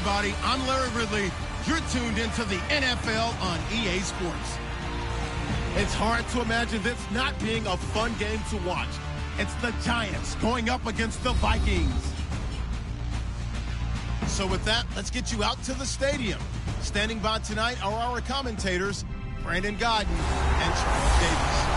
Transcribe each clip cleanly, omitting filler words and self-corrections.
everybody. I'm Larry Ridley. You're tuned into the NFL on EA Sports. It's hard to imagine this not being a fun game to watch. It's the Giants going up against the Vikings. So with that, let's get you out to the stadium. Standing by tonight are our commentators, Brandon Godden and Charles Davis.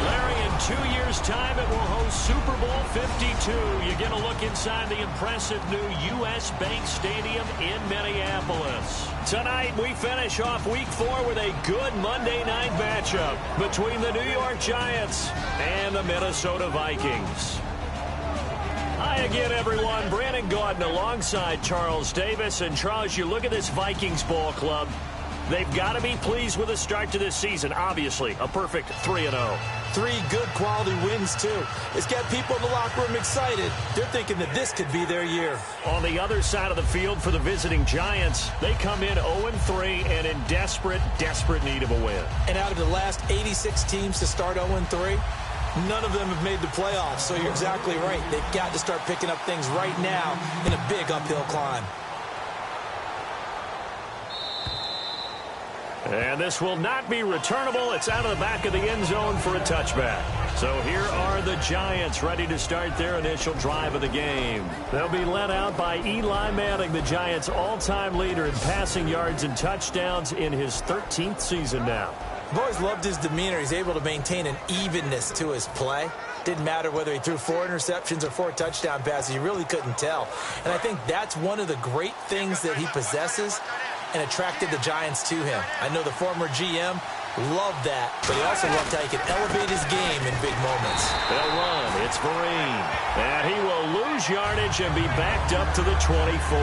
Larry, in 2 years' time, it will host Super Bowl 52. You get a look inside the impressive new U.S. Bank Stadium in Minneapolis. Tonight, we finish off Week 4 with a good Monday night matchup between the New York Giants and the Minnesota Vikings. Hi again, everyone. Brandon Gaudin alongside Charles Davis. And Charles, you look at this Vikings ball club. They've got to be pleased with the start to this season. Obviously, a perfect 3-0. 3 good quality wins, too. It's got people in the locker room excited. They're thinking that this could be their year. On the other side of the field for the visiting Giants, they come in 0-3 and in desperate need of a win. And out of the last 86 teams to start 0-3, none of them have made the playoffs. So you're exactly right. They've got to start picking up things right now in a big uphill climb. And this will not be returnable. It's out of the back of the end zone for a touchback. So here are the Giants ready to start their initial drive of the game. They'll be led out by Eli Manning, the Giants' all-time leader in passing yards and touchdowns in his 13th season now. I've always loved his demeanor. He's able to maintain an evenness to his play. Didn't matter whether he threw 4 interceptions or 4 touchdown passes. You really couldn't tell. And I think that's one of the great things that he possesses and attracted the Giants to him. I know the former GM loved that, but he also loved how he could elevate his game in big moments. They'll run. It's Vereen. And he will lose yardage and be backed up to the 24.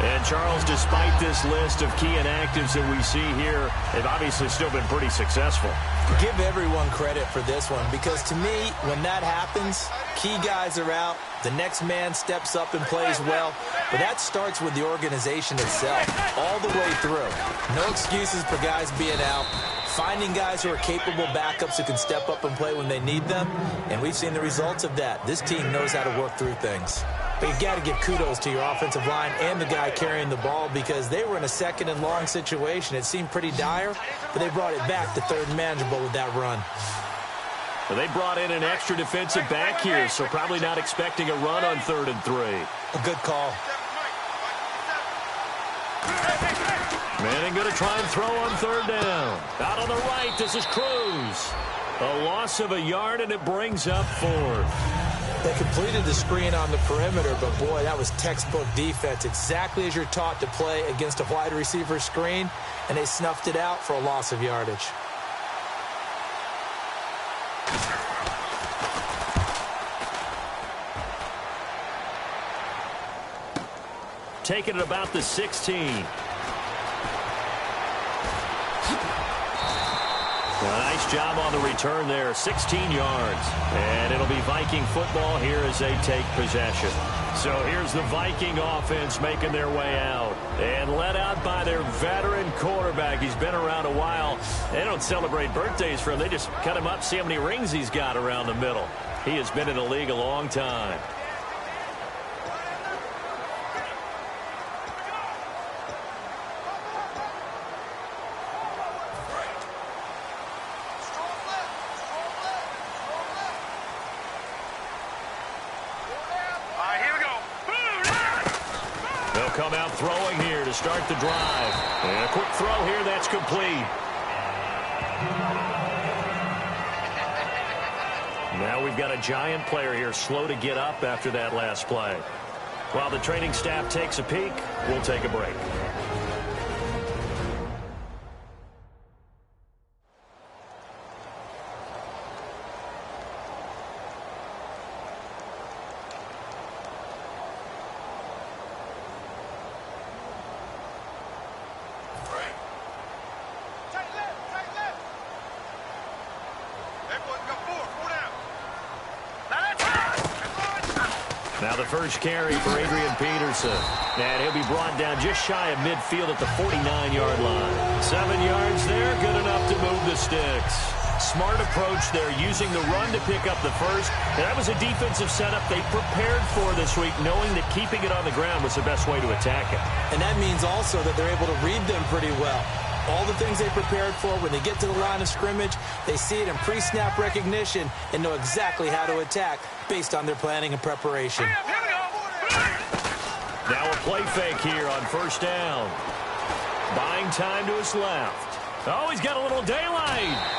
And, Charles, despite this list of key inactives that we see here, they've obviously still been pretty successful. Give everyone credit for this one, because to me, when that happens, key guys are out, the next man steps up and plays well, but that starts with the organization itself, all the way through. No excuses for guys being out, finding guys who are capable backups who can step up and play when they need them, and we've seen the results of that. This team knows how to work through things. But you've got to give kudos to your offensive line and the guy carrying the ball, because they were in a 2nd and long situation. It seemed pretty dire, but they brought it back to 3rd and manageable with that run. Well, they brought in an extra defensive back here, so probably not expecting a run on 3rd and 3. A good call. Manning going to try and throw on 3rd down. Out on the right, this is Cruz. A loss of a yard, and it brings up 4th. They completed the screen on the perimeter, but boy, that was textbook defense. Exactly as you're taught to play against a wide receiver screen, and they snuffed it out for a loss of yardage. Taking it about the 16. Nice job on the return there, 16 yards. And it'll be Viking football here as they take possession. So here's the Viking offense making their way out. And led out by their veteran quarterback. He's been around a while. They don't celebrate birthdays for him. They just cut him up, see how many rings he's got around the middle. He has been in the league a long time. Come out throwing here to start the drive. And a quick throw here, that's complete. Now we've got a Giant player here slow to get up after that last play. While the training staff takes a peek, we'll take a break. Now the first carry for Adrian Peterson. And he'll be brought down just shy of midfield at the 49-yard line. 7 yards there, good enough to move the sticks. Smart approach there, using the run to pick up the first. And that was a defensive setup they prepared for this week, knowing that keeping it on the ground was the best way to attack it. And that means also that they're able to read them pretty well. All the things they prepared for, when they get to the line of scrimmage, they see it in pre-snap recognition and know exactly how to attack based on their planning and preparation. Now a play fake here on first down. Buying time to his left. Oh, he's got a little daylight.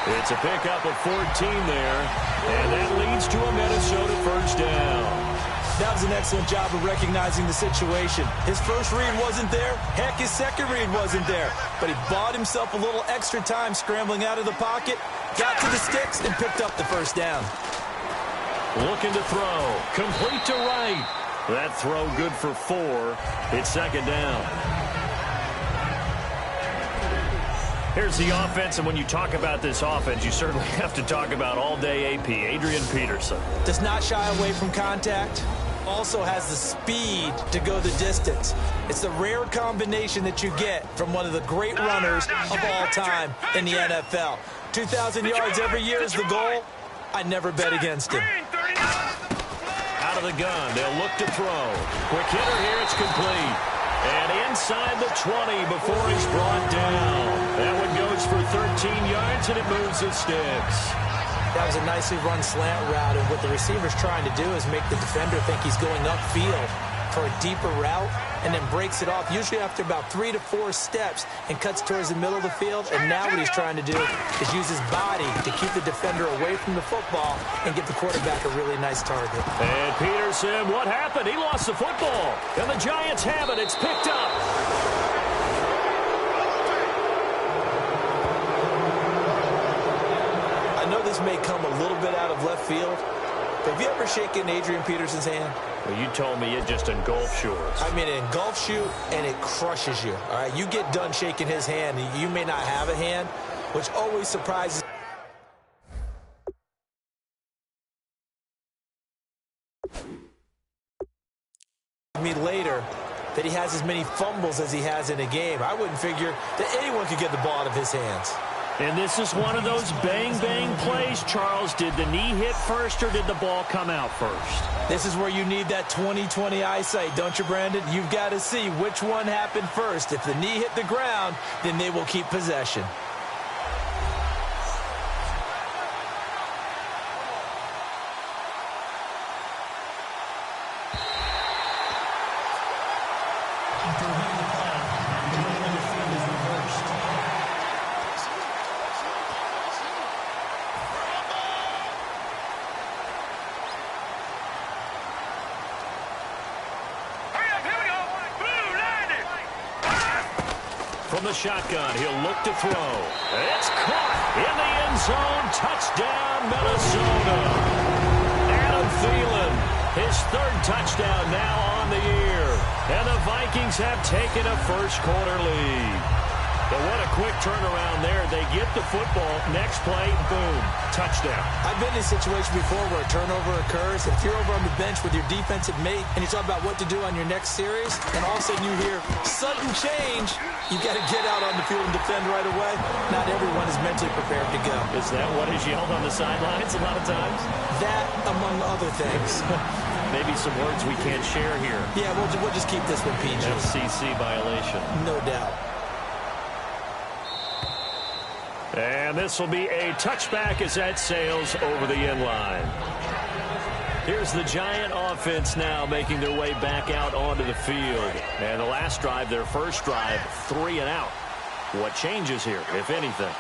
It's a pickup of 14 there, and that leads to a Minnesota first down. That was an excellent job of recognizing the situation. His first read wasn't there. Heck, his second read wasn't there. But he bought himself a little extra time scrambling out of the pocket, got to the sticks, and picked up the first down. Looking to throw. Complete to right. That throw good for 4. It's second down. Here's the offense, and when you talk about this offense, you certainly have to talk about all-day AP, Adrian Peterson. Does not shy away from contact. Also has the speed to go the distance. It's the rare combination that you get from one of the great runners of all time in the NFL. 2,000 yards every year is the goal. I never bet against him. Out of the gun, they'll look to throw. Quick hitter here, it's complete. And inside the 20 before he's brought down. That one goes for 13 yards, and it moves the sticks. That was a nicely run slant route, and what the receiver's trying to do is make the defender think he's going upfield for a deeper route, and then breaks it off, usually after about 3 to 4 steps, and cuts towards the middle of the field. And now what he's trying to do is use his body to keep the defender away from the football and get the quarterback a really nice target. And Peterson, what happened? He lost the football, and the Giants have it. It's picked up. I know this may come a little bit out of left field, but have you ever shaken Adrian Peterson's hand? Well, you told me it just engulfs yours. I mean, it engulfs you, and it crushes you. All right, you get done shaking his hand, and you may not have a hand, which always surprises me later that he has as many fumbles as he has in a game. I wouldn't figure that anyone could get the ball out of his hands. And this is one of those bang-bang plays, Charles. Did the knee hit first, or did the ball come out first? This is where you need that 20/20 eyesight, don't you, Brandon? You've got to see which one happened first. If the knee hit the ground, then they will keep possession. From the shotgun, he'll look to throw. It's caught in the end zone. Touchdown, Minnesota. Adam Thielen, his 3rd touchdown now on the year. And the Vikings have taken a first-quarter lead. But what a quick turnaround there. They get the football. Next play, boom, touchdown. I've been in a situation before where a turnover occurs. If you're over on the bench with your defensive mate and you talk about what to do on your next series, and all of a sudden you hear sudden change, you got to get out on the field and defend right away. Not everyone is mentally prepared to go. Is that what is yelled on the sidelines a lot of times? That, among other things. Maybe some words we can't share here. Yeah, we'll just keep this one PG. FCC violation. No doubt. And this will be a touchback as that sails over the end line. Here's the Giant offense now making their way back out onto the field. And the last drive, their first drive, 3 and out. What changes here, if anything?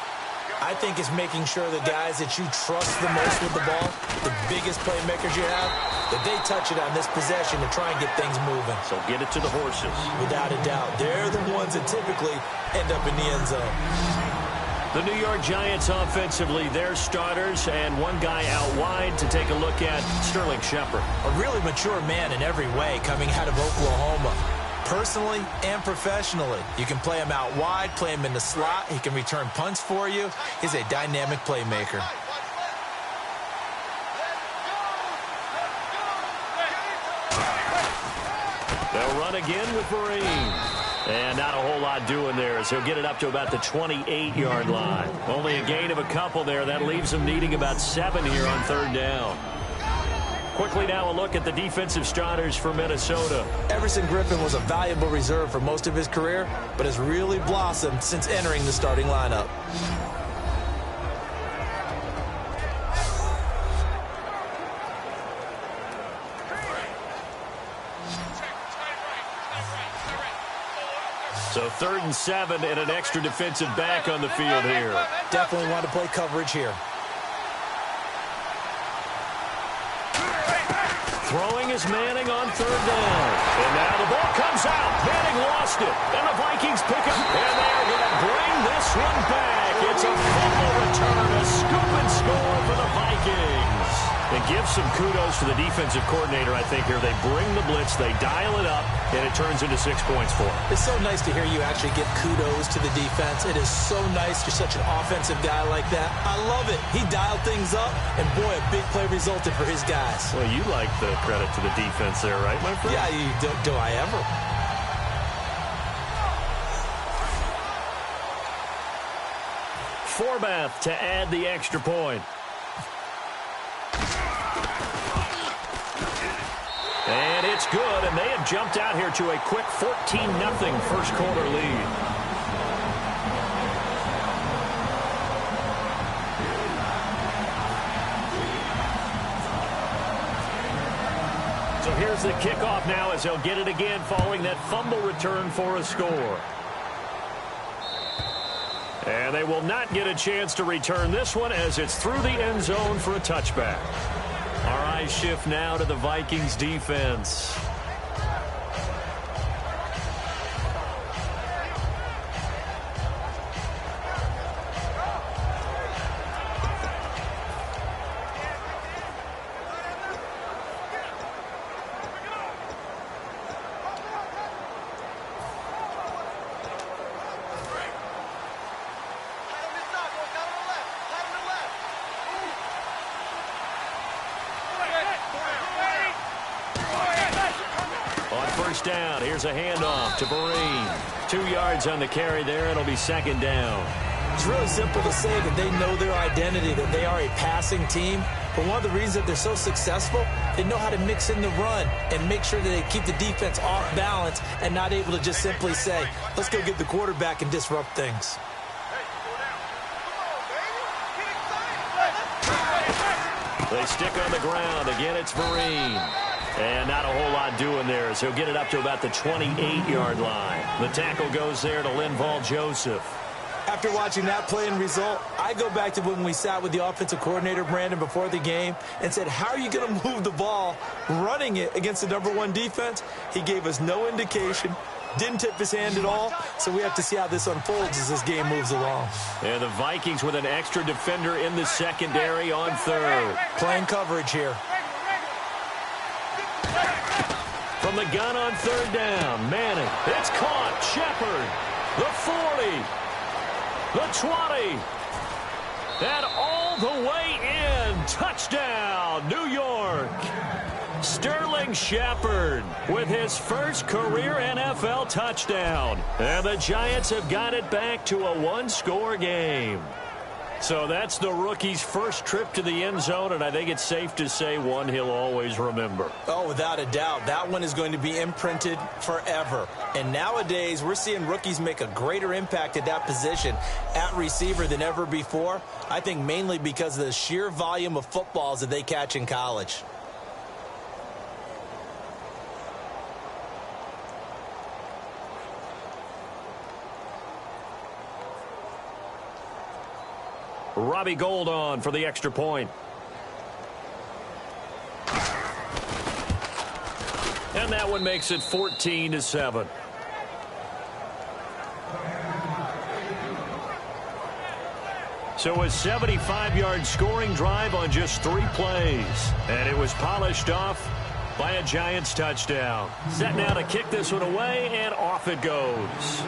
I think it's making sure the guys that you trust the most with the ball, the biggest playmakers you have, that they touch it on this possession to try and get things moving. So get it to the horses. Without a doubt. They're the ones that typically end up in the end zone. The New York Giants offensively, their starters, and one guy out wide to take a look at, Sterling Shepard. A really mature man in every way coming out of Oklahoma. Personally and professionally. You can play him out wide, play him in the slot. He can return punts for you. He's a dynamic playmaker. They'll run again with Marine. And not a whole lot doing there as he'll get it up to about the 28-yard line. Only a gain of a couple there. That leaves him needing about 7 here on third down. Quickly now a look at the defensive starters for Minnesota. Everson Griffin was a valuable reserve for most of his career, but has really blossomed since entering the starting lineup. So 3rd and 7 and an extra defensive back on the field here. Definitely want to play coverage here. Throwing is Manning on 3rd down. And now the ball comes out. Manning lost it. And the Vikings pick up. And they're going to bring this one back. It's a fumble return. A scoop and score for the Vikings. And give some kudos to the defensive coordinator, I think, here. They bring the blitz, they dial it up, and it turns into 6 points for them. It's so nice to hear you actually give kudos to the defense. It is so nice. You're such an offensive guy like that. I love it. He dialed things up, and boy, a big play resulted for his guys. Well, you like the credit to the defense there, right, my friend? Yeah, do I ever? Forbath to add the extra point. And it's good, and they have jumped out here to a quick 14-0 first quarter lead. So here's the kickoff now as they'll get it again following that fumble return for a score. And they will not get a chance to return this one as it's through the end zone for a touchback. Our eyes shift now to the Vikings defense. Down. Here's a handoff to Vereen. 2 yards on the carry there. It'll be 2nd down. It's really simple to say that they know their identity, that they are a passing team. But one of the reasons that they're so successful, they know how to mix in the run and make sure that they keep the defense off balance and not able to just simply say, let's go get the quarterback and disrupt things. They stick on the ground. Again, it's Vereen. And not a whole lot doing there, so he'll get it up to about the 28-yard line. The tackle goes there to Linval Joseph. After watching that play and result, I go back to when we sat with the offensive coordinator, Brandon, before the game and said, how are you going to move the ball running it against the #1 defense? He gave us no indication, didn't tip his hand at all, so we have to see how this unfolds as this game moves along. And the Vikings with an extra defender in the secondary on 3rd. Playing coverage here. From the gun on 3rd down, Manning. It's caught. Shepard. The 40. The 20. And all the way in. Touchdown, New York. Sterling Shepard with his first career NFL touchdown. And the Giants have got it back to a 1-score game. So that's the rookie's first trip to the end zone, and I think it's safe to say one he'll always remember. Oh, without a doubt. That one is going to be imprinted forever. And nowadays, we're seeing rookies make a greater impact at that position at receiver than ever before. I think mainly because of the sheer volume of footballs that they catch in college. Robbie Gould on for the extra point. And that one makes it 14-7. So a 75-yard scoring drive on just 3 plays. And it was polished off by a Giants touchdown. Set now to kick this one away, and off it goes.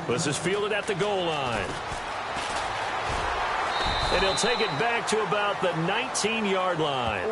This is fielded at the goal line. And he'll take it back to about the 19-yard line.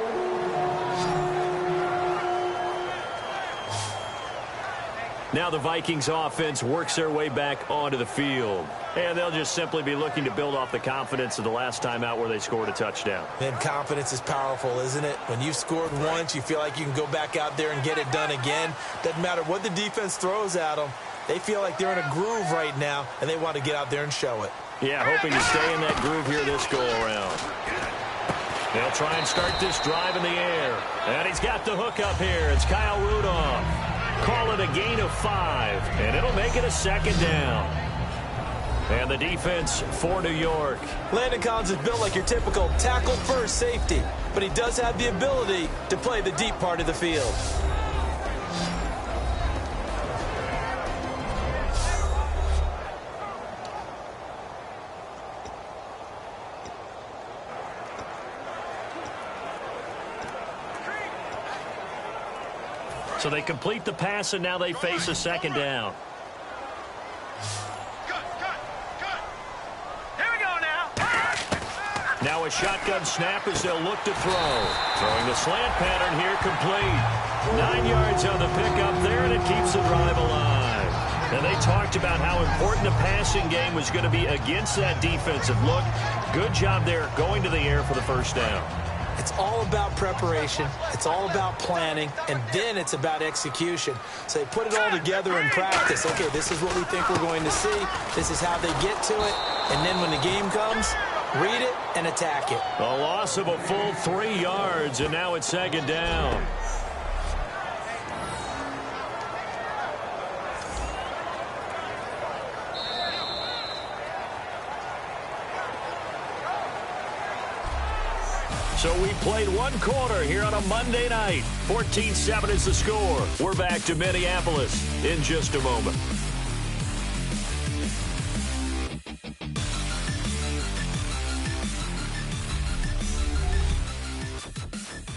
Now the Vikings offense works their way back onto the field. And they'll just simply be looking to build off the confidence of the last time out where they scored a touchdown. Man, confidence is powerful, isn't it? When you've scored once, you feel like you can go back out there and get it done again. Doesn't matter what the defense throws at them. They feel like they're in a groove right now, and they want to get out there and show it. Yeah, hoping to stay in that groove here this go-around. They'll try and start this drive in the air. And he's got the hook up here. It's Kyle Rudolph. Call it a gain of 5, and it'll make it a second down. And the defense for New York. Landon Collins is built like your typical tackle-first safety, but he does have the ability to play the deep part of the field. So they complete the pass, and now they face a second down. Here we go now. Now a shotgun snap as they'll look to throw. Throwing the slant pattern here complete. 9 yards on the pickup there, and it keeps the drive alive. And they talked about how important the passing game was going to be against that defensive look. Good job there going to the air for the first down. It's all about preparation. It's all about planning, and then it's about execution. So they put it all together in practice. Okay, this is what we think we're going to see. This is how they get to it. And then when the game comes, read it and attack it. A loss of a full 3 yards, and now it's second down. So we played one quarter here on a Monday night. 14-7 is the score. We're back to Minneapolis in just a moment.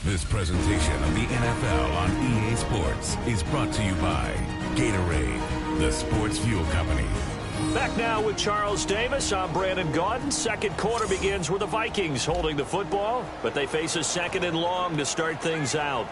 This presentation of the NFL on EA Sports is brought to you by Gatorade, the sports fuel company. Back now with Charles Davis. I'm Brandon Gaudin. Second quarter begins with the Vikings holding the football, but they face a second and long to start things out.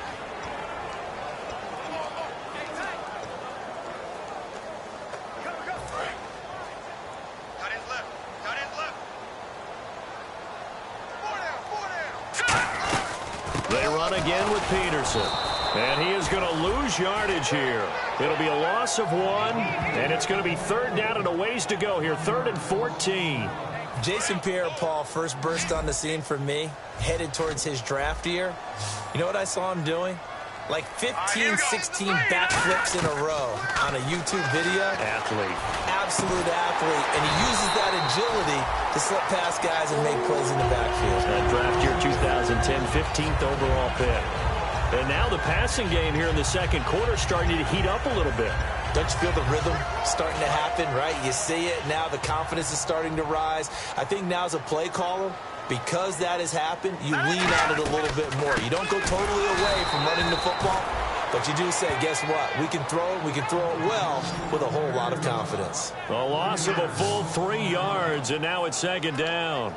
They run again with Peterson. And he is going to lose yardage here. It'll be a loss of 1, and it's going to be third down and a ways to go here. 3rd and 14. Jason Pierre-Paul first burst on the scene for me, headed towards his draft year. You know what I saw him doing? Like 15, 16 backflips in a row on a YouTube video. Athlete. Absolute athlete. And he uses that agility to slip past guys and make plays in the backfield. That draft year 2010, 15th overall pick. And now the passing game here in the second quarter starting to heat up a little bit. Don't you feel the rhythm starting to happen, right? You see it. Now the confidence is starting to rise. I think now as a play caller, because that has happened, you lean on it a little bit more. You don't go totally away from running the football, but you do say, guess what? We can throw it. We can throw it well with a whole lot of confidence. A loss of a full 3 yards, and now it's second down.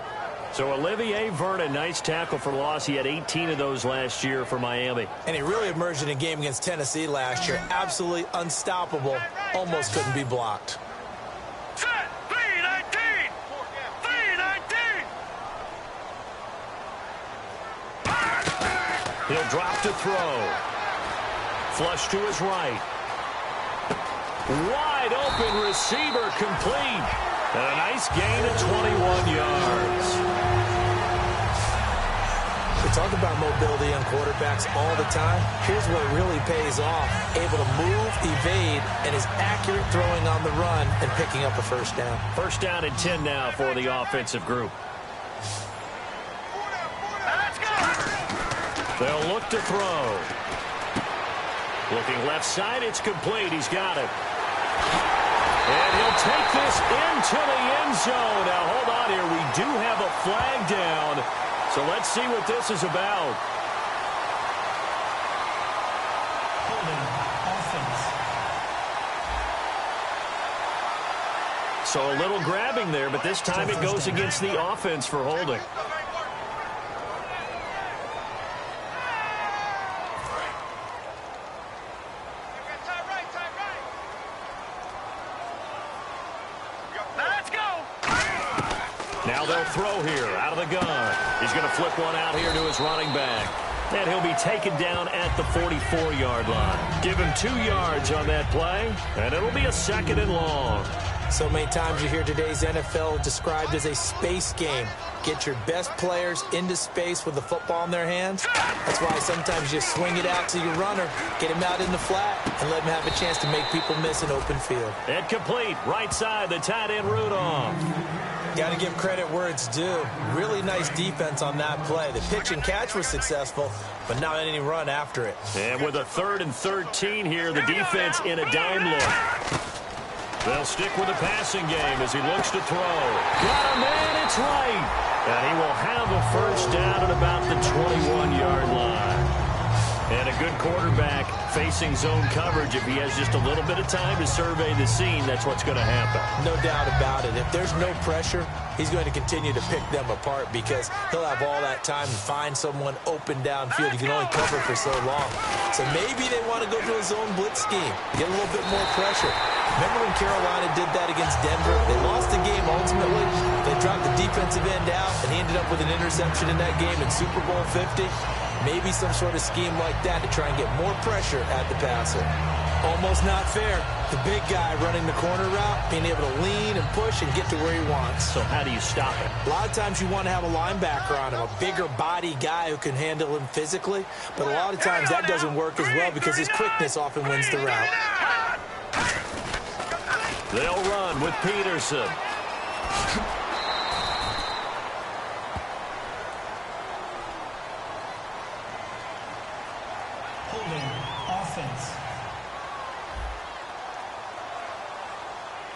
So Olivier Vernon, nice tackle for loss. He had 18 of those last year for Miami. And he really emerged in a game against Tennessee last year. Absolutely unstoppable. Almost couldn't be blocked. Set. 3-19. 3-19. He'll drop to throw. Flush to his right. Wide open receiver complete. And a nice gain of 21 yards. We talk about mobility on quarterbacks all the time. Here's what really pays off. Able to move, evade, and is accurate throwing on the run and picking up a first down. First down and 10 now for the offensive group. Let's go. They'll look to throw. Looking left side, it's complete. He's got it. And he'll take this into the end zone. Now, hold on here. We do have a flag down. So let's see what this is about. So a little grabbing there, but this time it goes against the offense for holding. Now they'll throw here out of the gun. He's going to flip one out here to his running back. And he'll be taken down at the 44-yard line. Give him 2 yards on that play, and it'll be a 2nd and long. So many times you hear today's NFL described as a space game. Get your best players into space with the football in their hands. That's why sometimes you swing it out to your runner, get him out in the flat, and let him have a chance to make people miss an open field. And complete, right side, the tight end Rudolph. Got to give credit where it's due. Really nice defense on that play. The pitch and catch was successful, but not any run after it. And with a 3rd and 13 here, the defense in a dime look. They'll stick with the passing game as he looks to throw. Got a man, it's right. And he will have a first down at about the 21-yard line. And a good quarterback facing zone coverage. If he has just a little bit of time to survey the scene, that's what's going to happen. No doubt about it. If there's no pressure, he's going to continue to pick them apart because he'll have all that time to find someone open downfield. He can only cover for so long. So maybe they want to go to a zone blitz scheme, get a little bit more pressure. Remember when Carolina did that against Denver? They lost the game ultimately. They dropped the defensive end out, and he ended up with an interception in that game in Super Bowl 50. Maybe some sort of scheme like that to try and get more pressure at the passer. Almost not fair. The big guy running the corner route, being able to lean and push and get to where he wants. So how do you stop it? A lot of times you want to have a linebacker on him, a bigger body guy who can handle him physically. But a lot of times that doesn't work as well because his quickness often wins the route. They'll run with Peterson.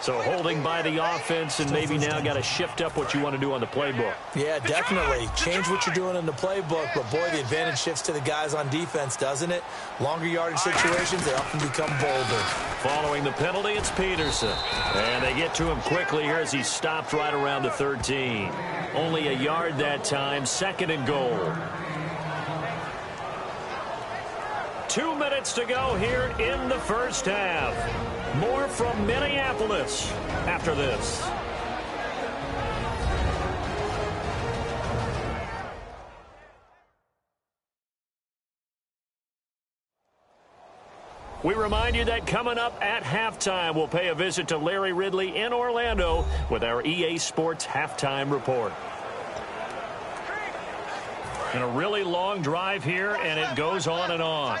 So holding by the offense, and maybe now got to shift up what you want to do on the playbook. Yeah, definitely. Change what you're doing in the playbook, but boy, the advantage shifts to the guys on defense, doesn't it? Longer yardage situations, they often become bolder. Following the penalty, it's Peterson. And they get to him quickly here as he stopped right around the 13. Only a yard that time, 2nd and goal. 2 minutes to go here in the first half. More from Minneapolis after this. We remind you that coming up at halftime, we'll pay a visit to Larry Ridley in Orlando with our EA Sports Halftime Report. And a really long drive here, and it goes on and on.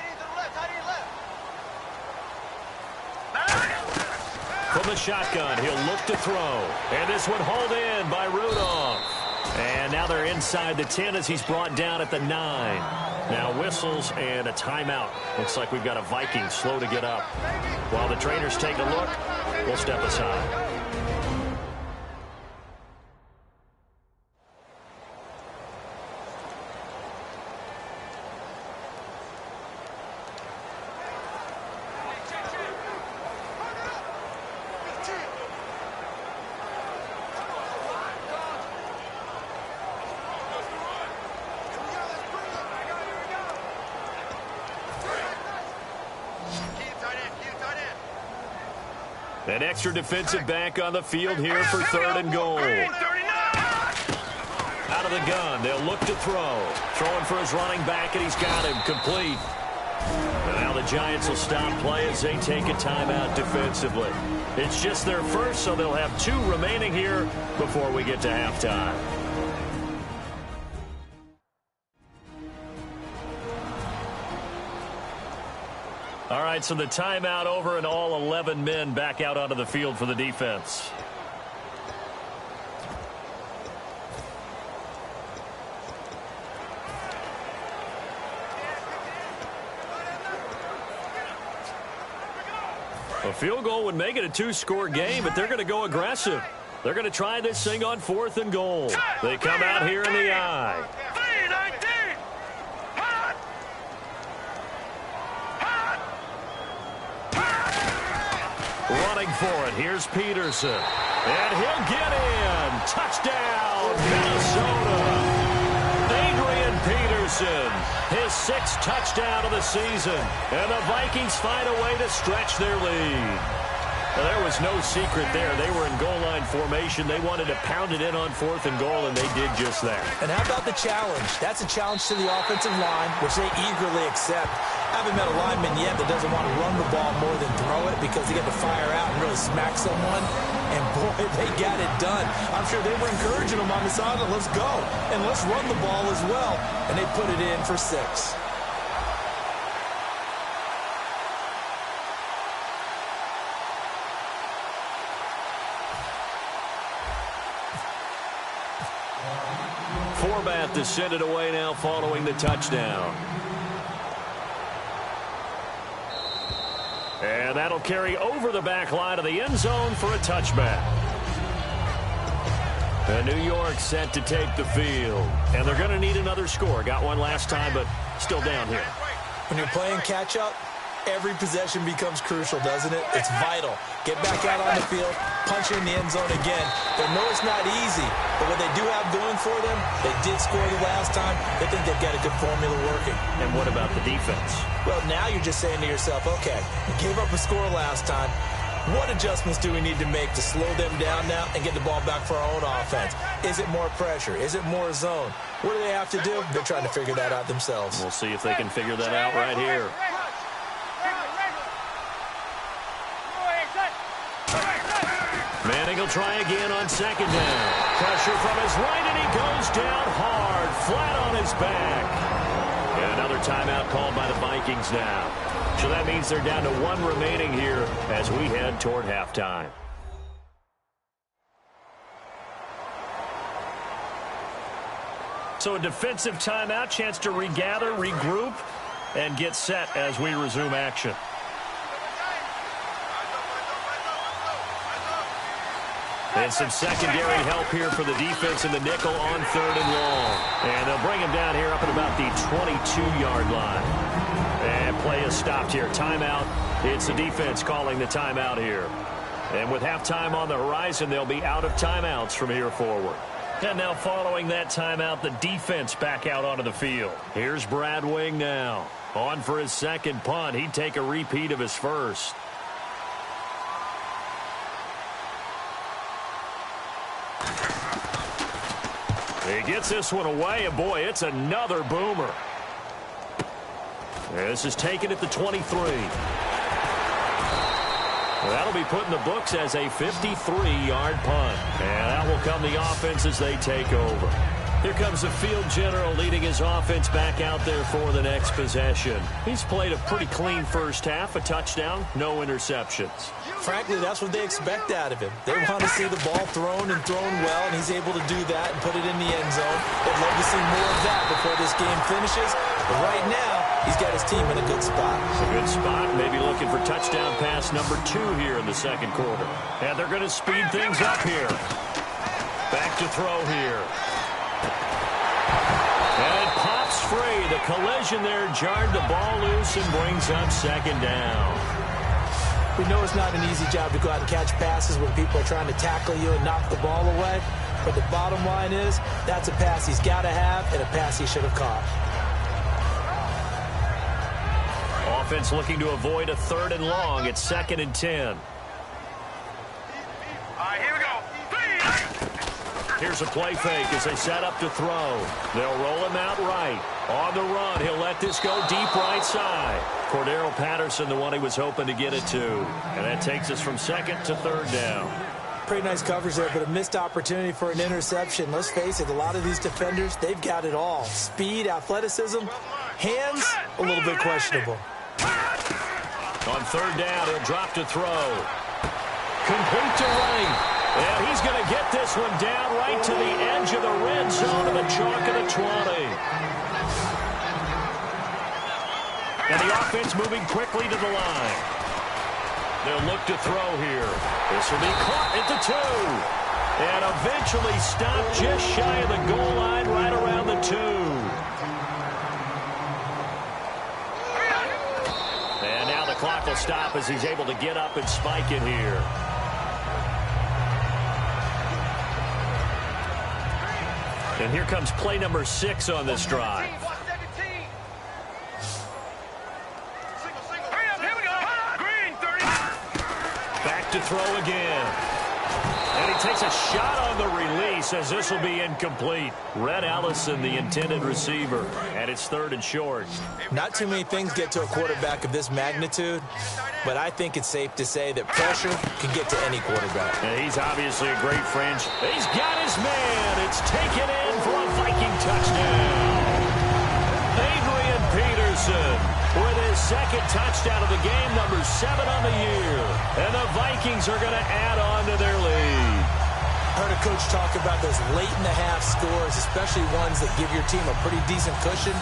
From the shotgun, he'll look to throw. And this one hauled in by Rudolph. And now they're inside the 10 as he's brought down at the 9. Now whistles and a timeout. Looks like we've got a Vikings slow to get up. While the trainers take a look, we'll step aside. An extra defensive back on the field here for 3rd and goal. Out of the gun, they'll look to throw. Throwing for his running back, and he's got him complete. And now the Giants will stop play as they take a timeout defensively. It's just their first, so they'll have 2 remaining here before we get to halftime. All right, so the timeout over and all 11 men back out onto the field for the defense. A field goal would make it a 2-score game, but they're going to go aggressive. They're going to try this thing on 4th and goal. They come out here in the I. Running for it, here's Peterson. And he'll get in. Touchdown, Minnesota. Adrian Peterson, his 6th touchdown of the season. And the Vikings find a way to stretch their lead. Well, there was no secret there. They were in goal line formation. They wanted to pound it in on 4th and goal, and they did just that. And how about the challenge? That's a challenge to the offensive line, which they eagerly accept. I haven't met a lineman yet that doesn't want to run the ball more than throw it because they get to fire out and really smack someone. And, boy, they got it done. I'm sure they were encouraging them on the sideline. Let's go. And let's run the ball as well. And they put it in for 6. Forbath to send it away now following the touchdown. And that'll carry over the back line of the end zone for a touchback. And New York set to take the field. And they're going to need another score. Got one last time, but still down here. When you're playing catch-up, every possession becomes crucial, doesn't it? It's vital. Get back out on the field, punch in the end zone again. They know it's not easy, but what they do have going for them, they did score the last time. They think they've got a good formula working. And what about the defense? Well, now you're just saying to yourself, okay, we gave up a score last time. What adjustments do we need to make to slow them down now and get the ball back for our own offense? Is it more pressure? Is it more zone? What do they have to do? They're trying to figure that out themselves. We'll see if they can figure that out right here. Manning will try again on 2nd down. Pressure from his right, and he goes down hard, flat on his back. And another timeout called by the Vikings now. So that means they're down to 1 remaining here as we head toward halftime. So a defensive timeout, chance to regather, regroup, and get set as we resume action. And some secondary help here for the defense in the nickel on 3rd and long. And they'll bring him down here up at about the 22-yard line. And play is stopped here. Timeout. It's the defense calling the timeout here. And with halftime on the horizon, they'll be out of timeouts from here forward. And now following that timeout, the defense back out onto the field. Here's Brad Wing now. On for his 2nd punt. He'd take a repeat of his first. He gets this one away, and boy, it's another boomer. This is taken at the 23. That'll be put in the books as a 53-yard punt. And that will come the offense as they take over. Here comes the field general leading his offense back out there for the next possession. He's played a pretty clean first half, a touchdown, no interceptions. Frankly, that's what they expect out of him. They want to see the ball thrown and thrown well, and he's able to do that and put it in the end zone. They'd love to see more of that before this game finishes. But right now, he's got his team in a good spot. It's a good spot, maybe looking for touchdown pass number 2 here in the 2nd quarter. And they're going to speed things up here. Back to throw here. And it pops free. The collision there jarred the ball loose and brings up 2nd down. We know it's not an easy job to go out and catch passes when people are trying to tackle you and knock the ball away. But the bottom line is, that's a pass he's got to have and a pass he should have caught. Offense looking to avoid a 3rd and long. It's 2nd and 10. All right, here we go. Here's a play fake as they set up to throw. They'll roll him out right. On the run, he'll let this go deep right side. Cordero Patterson, the one he was hoping to get it to. And that takes us from 2nd to 3rd down. Pretty nice coverage there, but a missed opportunity for an interception. Let's face it, a lot of these defenders, they've got it all. Speed, athleticism, hands, a little bit questionable. On 3rd down, he'll drop to throw. Complete to right. And he's going to get this one down right to the edge of the red zone of the chalk of the 20. And the offense moving quickly to the line. They'll look to throw here. This will be caught at the 2. And eventually stopped just shy of the goal line right around the 2. And now the clock will stop as he's able to get up and spike it here. And here comes play number 6 on this drive. Back to throw again. And he takes a shot on the release as this will be incomplete. Red Allison, the intended receiver, and it's 3rd and short. Not too many things get to a quarterback of this magnitude, but I think it's safe to say that pressure can get to any quarterback. And he's obviously a great French. He's got his man. It's taken in for a Viking touchdown. Adrian Peterson with his 2nd touchdown of the game, number 7 on the year. And the Vikings are going to add on to their lead. I heard a coach talk about those late-in-the-half scores, especially ones that give your team a pretty decent cushion.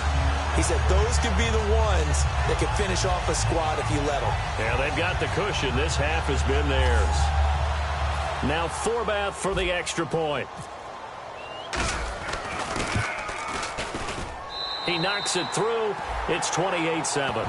He said those could be the ones that could finish off a squad if you let them. Yeah, they've got the cushion. This half has been theirs. Now Forbath for the extra point. He knocks it through. It's 28-7.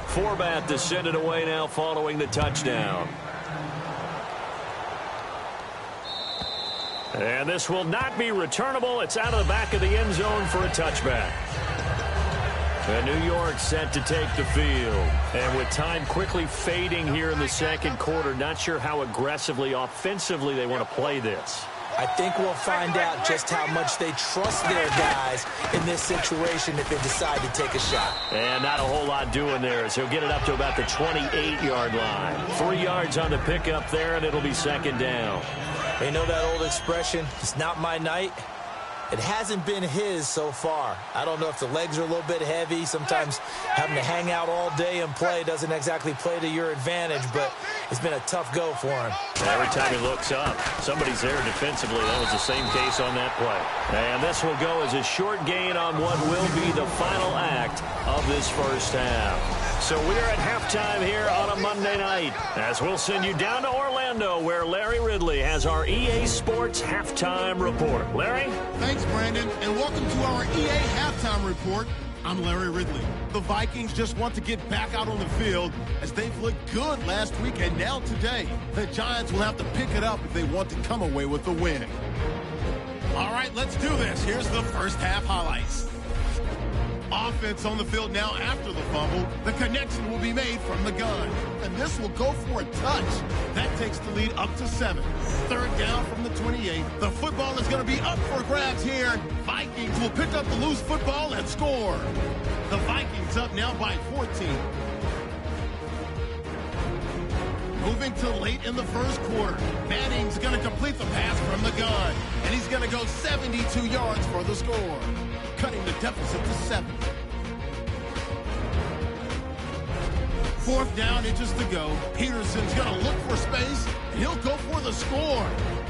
Forbath to send it away now following the touchdown. And this will not be returnable. It's out of the back of the end zone for a touchback. And New York set to take the field. And with time quickly fading here in the 2nd quarter, not sure how aggressively, offensively they want to play this. I think we'll find out just how much they trust their guys in this situation if they decide to take a shot. And not a whole lot doing there as he'll get it up to about the 28-yard line. 3 yards on the pickup there, and it'll be 2nd down. You know that old expression, it's not my night? It hasn't been his so far. I don't know if the legs are a little bit heavy. Sometimes having to hang out all day and play doesn't exactly play to your advantage, but it's been a tough go for him. Every time he looks up, somebody's there defensively. That was the same case on that play. And this will go as a short gain on what will be the final act of this 1st half. So we're at halftime here on a Monday night as we'll send you down to Orlando where Larry Ridley has our EA Sports Halftime Report. Larry? Thanks, Brandon, and welcome to our EA Halftime Report. I'm Larry Ridley. The Vikings just want to get back out on the field as they've looked good last week and now today. The Giants will have to pick it up if they want to come away with the win. All right, let's do this. Here's the 1st half highlights. Offense on the field now after the fumble. The connection will be made from the gun. And this will go for a touch. That takes the lead up to 7. 3rd down from the 28. The football is going to be up for grabs here. Vikings will pick up the loose football and score. The Vikings up now by 14. Moving to late in the 1st quarter. Manning's going to complete the pass from the gun. And he's going to go 72 yards for the score, cutting the deficit to 7. 4th down, inches to go. Peterson's going to look for space, and he'll go for the score.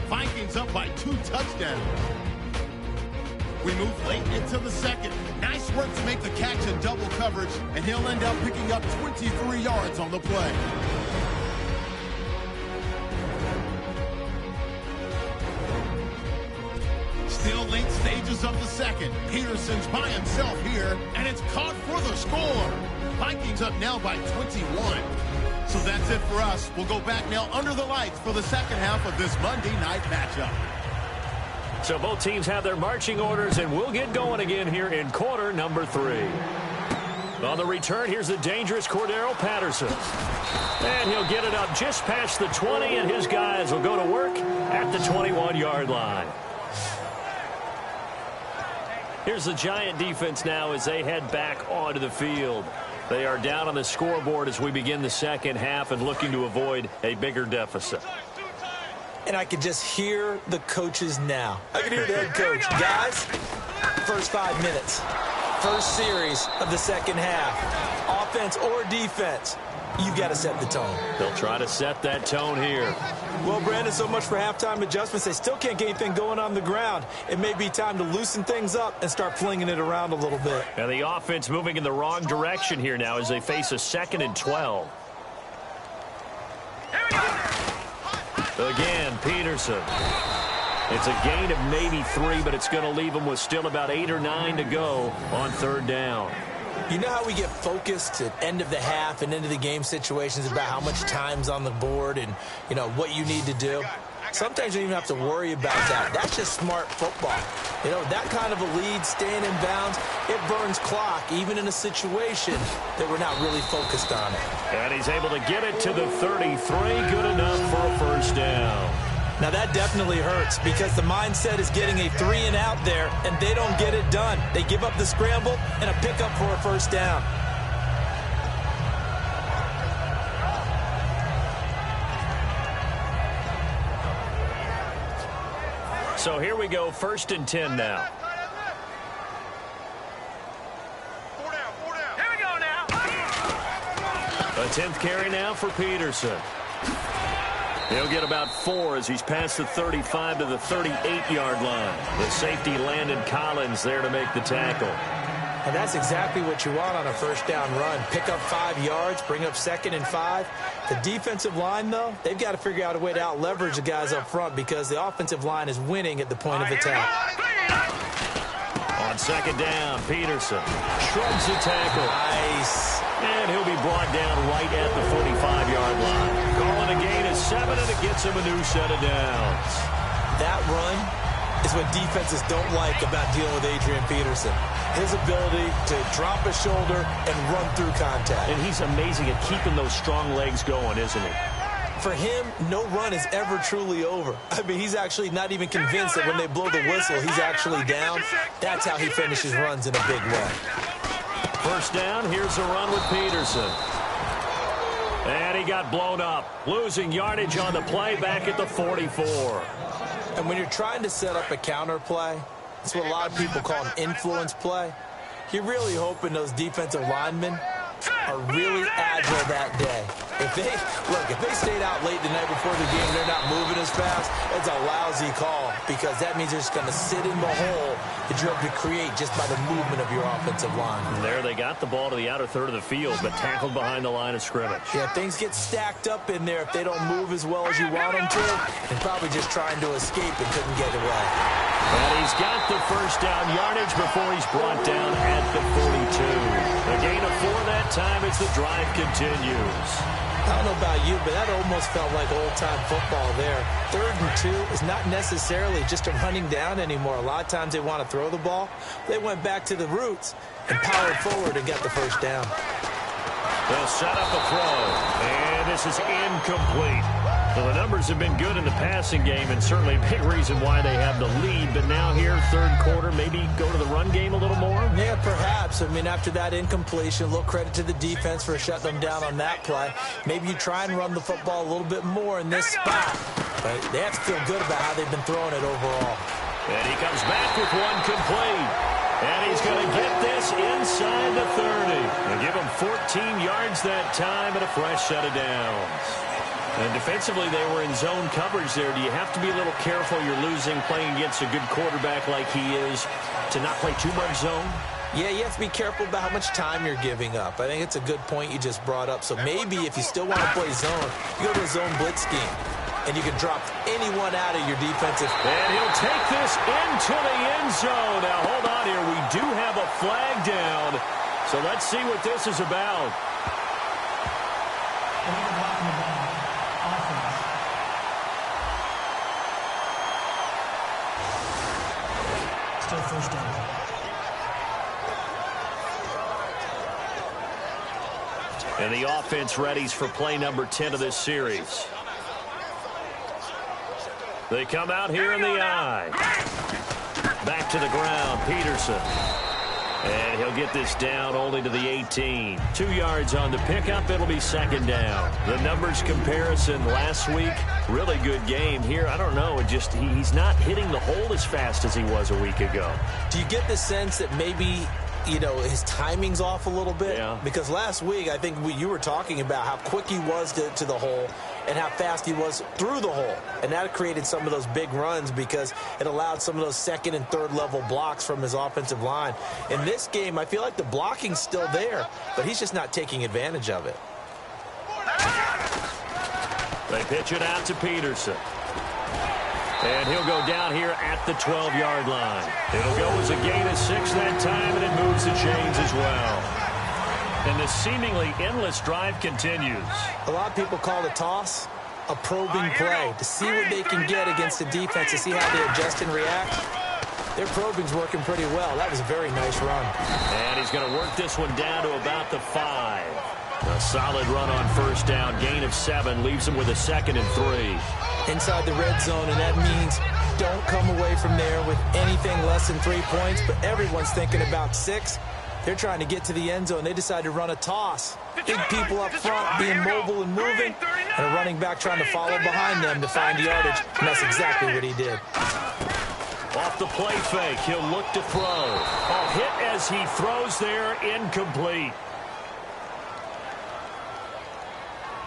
Vikings up by 2 touchdowns. We move late into the 2nd. Nice work to make the catch in double coverage, and he'll end up picking up 23 yards on the play. Still late stages of the 2nd. Peterson's by himself here, and it's caught for the score. Vikings up now by 21. So that's it for us. We'll go back now under the lights for the 2nd half of this Monday night matchup. So both teams have their marching orders, and we'll get going again here in quarter number 3. On the return, here's the dangerous Cordero Patterson. And he'll get it up just past the 20, and his guys will go to work at the 21-yard line. Here's the Giant defense now as they head back onto the field. They are down on the scoreboard as we begin the 2nd half and looking to avoid a bigger deficit. And I can just hear the coaches now. I can hear the head coach. Guys, first 5 minutes. First series of the 2nd half. Offense or defense, you've got to set the tone. They'll try to set that tone here. Well, Brandon, so much for halftime adjustments. They still can't get anything going on the ground. It may be time to loosen things up and start flinging it around a little bit. And the offense moving in the wrong direction here now as they face a 2nd and 12. Again, Peterson. It's a gain of maybe 3, but it's going to leave them with still about 8 or 9 to go on 3rd down. You know how we get focused at end of the half and into the game situations about how much time's on the board and, you know, what you need to do? Sometimes you don't even have to worry about that. That's just smart football. You know, that kind of a lead, staying in bounds, it burns clock, even in a situation that we're not really focused on it. And he's able to get it to the 33. Good enough for a first down. Now, that definitely hurts because the mindset is getting a 3-and-out there, and they don't get it done. They give up the scramble and a pickup for a first down. So here we go, 1st and 10 now. Here we go now. A 10th carry now for Peterson. He'll get about 4 as he's past the 35 to the 38-yard line. The safety Landon Collins there to make the tackle. And that's exactly what you want on a first down run. Pick up 5 yards, bring up 2nd and 5. The defensive line, though, they've got to figure out a way to out-leverage the guys up front because the offensive line is winning at the point of attack. On 2nd down, Peterson shrugs the tackle. Nice. And he'll be brought down right at the 45-yard line. Calling a gain of 7, and it gets him a new set of downs. That run is what defenses don't like about dealing with Adrian Peterson. His ability to drop his shoulder and run through contact. And he's amazing at keeping those strong legs going, isn't he? For him, no run is ever truly over. I mean, he's actually not even convinced that when they blow the whistle, he's actually down. That's how he finishes runs in a big way. First down, here's a run with Peterson. And he got blown up. Losing yardage on the play back at the 44. And when you're trying to set up a counter play, it's what a lot of people call an influence play. You're really hoping those defensive linemen are really agile that day. If they stayed out late the night before the game, they're not moving as fast, it's a lousy call because that means they're just going to sit in the hole that you have to create just by the movement of your offensive line. And there they got the ball to the outer third of the field, but tackled behind the line of scrimmage. Yeah, things get stacked up in there if they don't move as well as you want them to, and probably just trying to escape and couldn't get away. And he's got the first down yardage before he's brought down at the 42. A gain of 4 that time as the drive continues. I don't know about you, but that almost felt like old-time football there. 3rd and 2 is not necessarily just a running down anymore. A lot of times they want to throw the ball. They went back to the roots and powered forward and got the first down. They'll set up a throw, and this is incomplete. Well, the numbers have been good in the passing game, and certainly a big reason why they have the lead. But now here, 3rd quarter, maybe go to the run game a little more? Yeah, perhaps. I mean, after that incompletion, a little credit to the defense for shutting them down on that play. Maybe you try and run the football a little bit more in this spot. But they have to feel good about how they've been throwing it overall. And he comes back with one complete. And he's going to get this inside the 30. They'll give him 14 yards that time and a fresh set of downs. And defensively, they were in zone coverage there. Do you have to be a little careful? You're losing playing against a good quarterback like he is to not play too much zone? Yeah, you have to be careful about how much time you're giving up. I think it's a good point you just brought up. So maybe if you still want to play zone, you go to a zone blitz scheme. And you can drop anyone out of your defensive. And he'll take this into the end zone. Now, hold on here. We do have a flag down. So let's see what this is about. Still first down. And the offense readies for play number 10 of this series. They come out here in the eye. Back to the ground, Peterson. And he'll get this down only to the 18. 2 yards on the pickup. It'll be 2nd down. The numbers comparison last week, really good game here. I don't know. He's not hitting the hole as fast as he was a week ago. Do you get the sense that maybe, you know, his timing's off a little bit? Yeah. Because last week, I think you were talking about how quick he was to the hole and how fast he was through the hole. And that created some of those big runs because it allowed some of those 2nd and 3rd level blocks from his offensive line. In this game, I feel like the blocking's still there, but he's just not taking advantage of it. They pitch it out to Peterson. And he'll go down here at the 12-yard line. It'll go as a gain of 6 that time, and it moves the chains as well. And this seemingly endless drive continues. A lot of people call the toss a probing play to see what they can get against the defense, to see how they adjust and react. Their probing's working pretty well. That was a very nice run. And he's going to work this one down to about the 5. A solid run on first down. Gain of 7 leaves him with a 2nd and 3. Inside the red zone, and that means don't come away from there with anything less than 3 points, but everyone's thinking about 6. They're trying to get to the end zone. They decided to run a toss. Big people up front being mobile and moving, and a running back trying to follow behind them to find yardage, and that's exactly what he did. Off the play fake, he'll look to throw. A hit as he throws there, incomplete.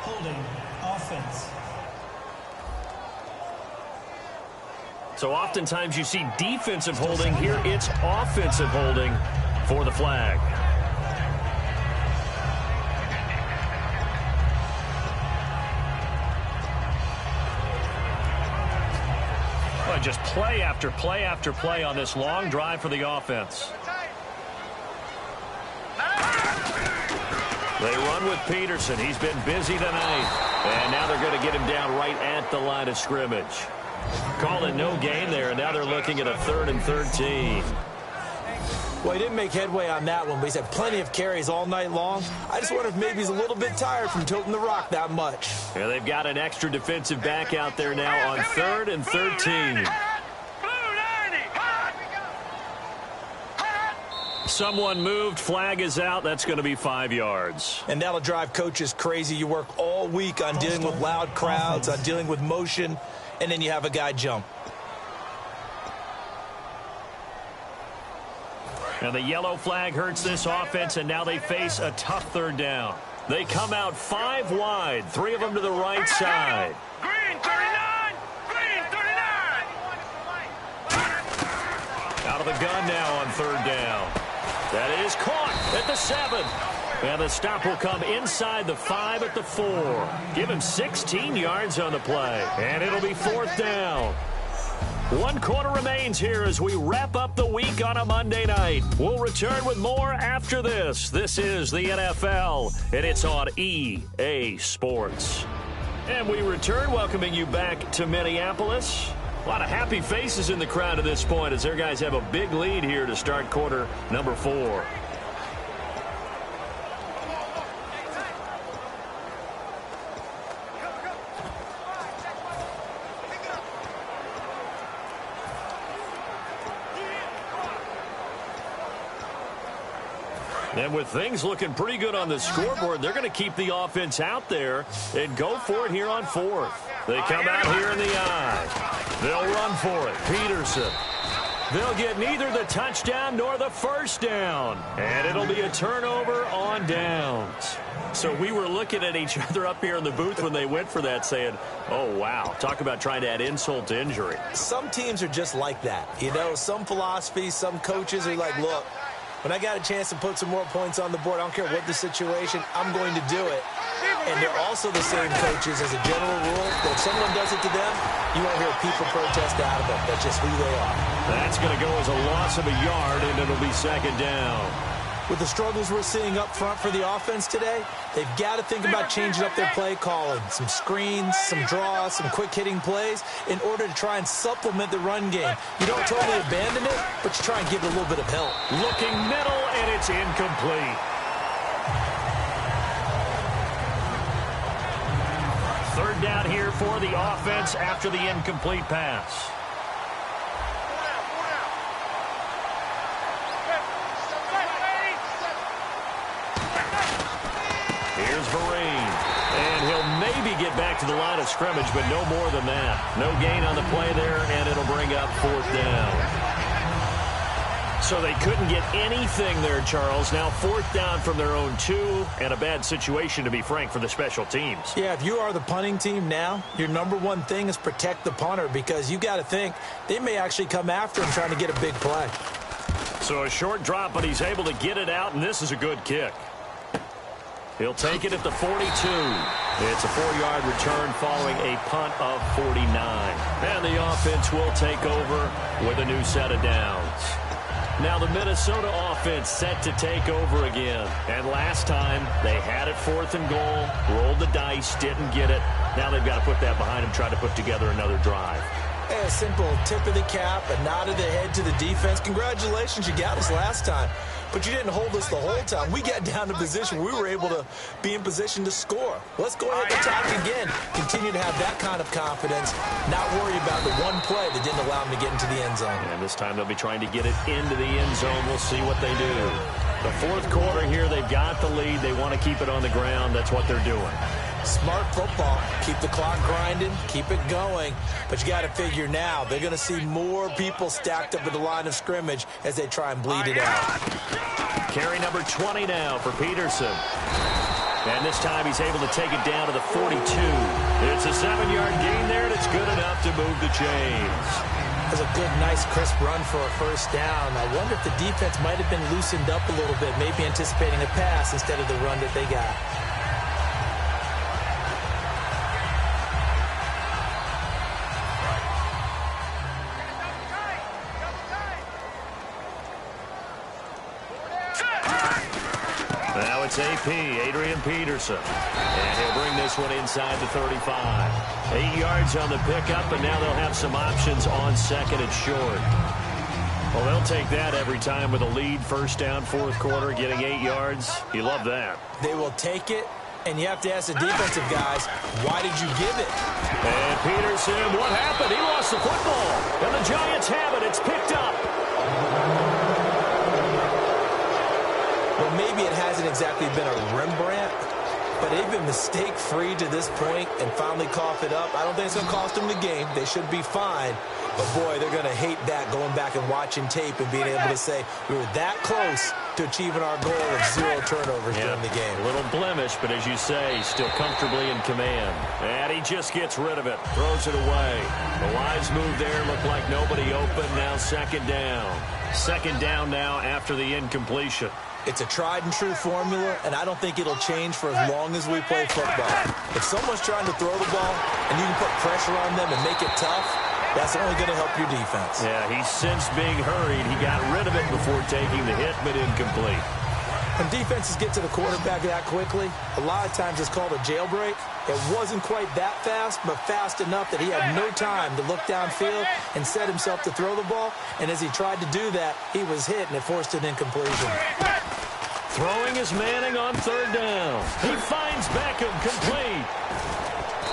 Holding offense. So oftentimes you see defensive holding. Here it's offensive holding for the flag. Well, just play after play after play on this long drive for the offense. They run with Peterson. He's been busy tonight. And now they're going to get him down right at the line of scrimmage. Calling no gain there, and now they're looking at a 3rd and 13. Well, he didn't make headway on that one, but he's had plenty of carries all night long. I just wonder if maybe he's a little bit tired from tilting the rock that much. Yeah, they've got an extra defensive back out there now on 3rd and 13. Someone moved. Flag is out. That's going to be 5 yards. And that'll drive coaches crazy. You work all week on dealing with loud crowds, on dealing with motion, and then you have a guy jump. And the yellow flag hurts this offense, and now they face a tough 3rd down. They come out 5 wide, 3 of them to the right side. Green 39! Green 39! Out of the gun now on 3rd down. That is caught at the 7. And the stop will come inside the 5 at the 4. Give him 16 yards on the play. And it'll be 4th down. 1 quarter remains here as we wrap up the week on a Monday night. We'll return with more after this. This is the NFL, and it's on EA Sports. And we return, welcoming you back to Minneapolis. A lot of happy faces in the crowd at this point as their guys have a big lead here to start quarter number 4. And with things looking pretty good on the scoreboard, they're going to keep the offense out there and go for it here on 4th. They come out here in the eye. They'll run for it. Peterson. They'll get neither the touchdown nor the first down. And it'll be a turnover on downs. So we were looking at each other up here in the booth when they went for that saying, oh, wow, talk about trying to add insult to injury. Some teams are just like that. You know, some philosophies, some coaches are like, look, when I got a chance to put some more points on the board, I don't care what the situation, I'm going to do it. And they're also the same coaches as a general rule. But if someone does it to them, you won't hear people protest out of it. That's just who they are. That's going to go as a loss of a yard, and it'll be 2nd down. With the struggles we're seeing up front for the offense today, they've got to think about changing up their play calling. Some screens, some draws, some quick-hitting plays in order to try and supplement the run game. You don't totally abandon it, but you try and give it a little bit of help. Looking middle, and it's incomplete. 3rd down here for the offense after the incomplete pass. Here's Vereen. And he'll maybe get back to the line of scrimmage, but no more than that. No gain on the play there, and it'll bring up 4th down. So they couldn't get anything there, Charles. Now 4th down from their own 2, and a bad situation, to be frank, for the special teams. Yeah, if you are the punting team now, your number one thing is protect the punter, because you got to think they may actually come after him trying to get a big play. So a short drop, but he's able to get it out, and this is a good kick. He'll take it at the 42. It's a 4-yard return following a punt of 49. And the offense will take over with a new set of downs. Now the Minnesota offense set to take over again. And last time, they had it 4th and goal, rolled the dice, didn't get it. Now they've got to put that behind them, try to put together another drive. Hey, a simple tip of the cap, a nod of the head to the defense. Congratulations, you got us last time. But you didn't hold us the whole time. We got down to position where we were able to be in position to score. Let's go ahead and attack again. Continue to have that kind of confidence, not worry about the one play that didn't allow them to get into the end zone. And this time they'll be trying to get it into the end zone. We'll see what they do. The 4th quarter here, they've got the lead. They want to keep it on the ground. That's what they're doing. Smart football. Keep the clock grinding. Keep it going. But you got to figure now, they're going to see more people stacked up at the line of scrimmage as they try and bleed it out. Carry number 20 now for Peterson. And this time he's able to take it down to the 42. It's a 7-yard gain there, and it's good enough to move the chains. That's a good, nice, crisp run for a first down. I wonder if the defense might have been loosened up a little bit, maybe anticipating a pass instead of the run that they got. Now it's AP, Adrian Peterson. And he'll bring this one inside the 35. 8 yards on the pickup, and now they'll have some options on 2nd and short. Well, they'll take that every time with a lead. First down, 4th quarter, getting 8 yards. You love that. They will take it, and you have to ask the defensive guys, why did you give it? And Peterson, what happened? He lost the football. And the Giants have it. It's picked up. Well, maybe it hasn't exactly been a Rembrandt, but they've been mistake-free to this point and finally cough it up. I don't think it's going to cost them the game. They should be fine. But, boy, they're going to hate that, going back and watching tape and being able to say we were that close to achieving our goal of 0 turnovers during the game. A little blemish, but as you say, still comfortably in command. And he just gets rid of it, throws it away. The wise move there, looked like nobody open. Now 2nd down. 2nd down now after the incompletion. It's a tried-and-true formula, and I don't think it'll change for as long as we play football. If someone's trying to throw the ball and you can put pressure on them and make it tough, that's only going to help your defense. Yeah, he's since being hurried. He got rid of it before taking the hit, but incomplete. When defenses get to the quarterback that quickly, a lot of times it's called a jailbreak. It wasn't quite that fast, but fast enough that he had no time to look downfield and set himself to throw the ball. And as he tried to do that, he was hit, and it forced an incompletion. Throwing is Manning on 3rd down. He finds Beckham complete.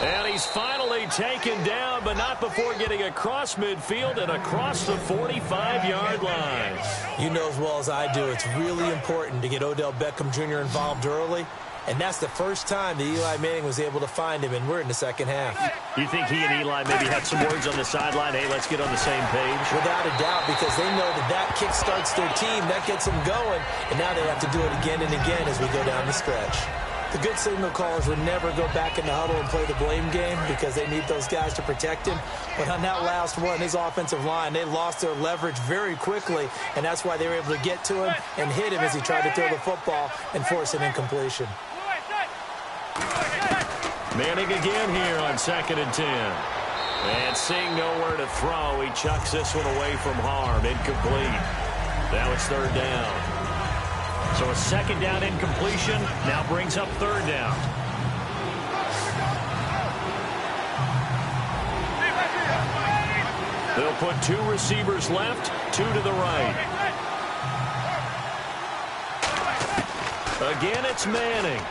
And he's finally taken down, but not before getting across midfield and across the 45-yard line. You know as well as I do, it's really important to get Odell Beckham Jr. involved early. And that's the first time that Eli Manning was able to find him, and we're in the 2nd half. You think he and Eli maybe had some words on the sideline? Hey, let's get on the same page. Without a doubt, because they know that that kick starts their team, that gets them going, and now they have to do it again and again as we go down the stretch. The good signal callers would never go back in the huddle and play the blame game because they need those guys to protect him. But on that last one, his offensive line, they lost their leverage very quickly, and that's why they were able to get to him and hit him as he tried to throw the football and force an incompletion. Manning again here on 2nd and 10. And seeing nowhere to throw, he chucks this one away from harm. Incomplete. Now it's 3rd down. So a 2nd down incompletion now brings up 3rd down. They'll put 2 receivers left, 2 to the right. Again, it's Manning.